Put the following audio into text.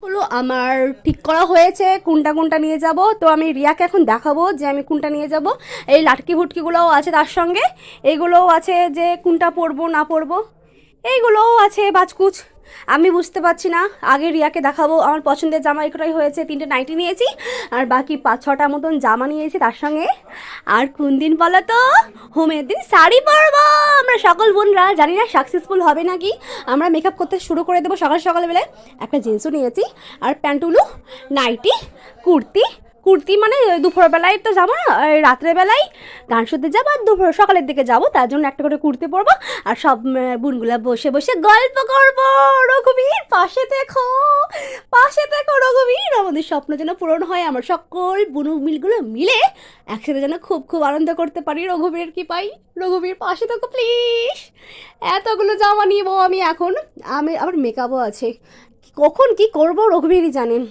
হলো আমার ঠিক করা হয়েছে কোনটা কোনটা নিয়ে যাব। তো আমি রিয়াকে এখন দেখাবো যে আমি কোনটা নিয়ে যাব। এই লাটকি ভুটকিগুলোও আছে তার সঙ্গে, এইগুলোও আছে যে কোনটা পরবো না পরবো, এইগুলোও আছে বাজকুচ। আমি বুঝতে পারছি না, আগে রিয়াকে দেখাবো। আমার পছন্দের জামা এটাই হয়েছে, 3টে নাইটি নিয়েছি আর বাকি 5-6টা মতন জামা নিয়েছি তার সঙ্গে। আর কোন দিন বলো তো, হোমের দিন শাড়ি পরবো আমরা সকল বোনরা। জানি না সাকসেসফুল হবে নাকি, আমরা মেকআপ করতে শুরু করে দেবো সকাল সকালবেলায়। একটা জিন্সও নিয়েছি আর প্যান্টুলু, নাইটি, কুর্তি। কুর্তি মানে দুপুরবেলায় তো যাবো না, রাত্রেবেলায় গান শুনতে যাবো আর দুপুর সকালের দিকে যাবো, তার জন্য একটা করে কুর্তি পরবো। আর সব বোনগুলা বসে বসে গল্প করবো। রঘুবীর পাশে দেখো, পাশে দেখো রঘুবীর, আমাদের স্বপ্ন যেন পূরণ হয়। আমার সকল বুনু মিলগুলো মিলে একসাথে যেন খুব খুব আনন্দ করতে পারি। রঘুবীর কি পাই, রঘুবীর পাশে থাকো প্লিজ। এতগুলো জামা নিবো আমি এখন। আমি আবার মেকআপও আছে, কখন কি করবো রঘুবীরই জানেন।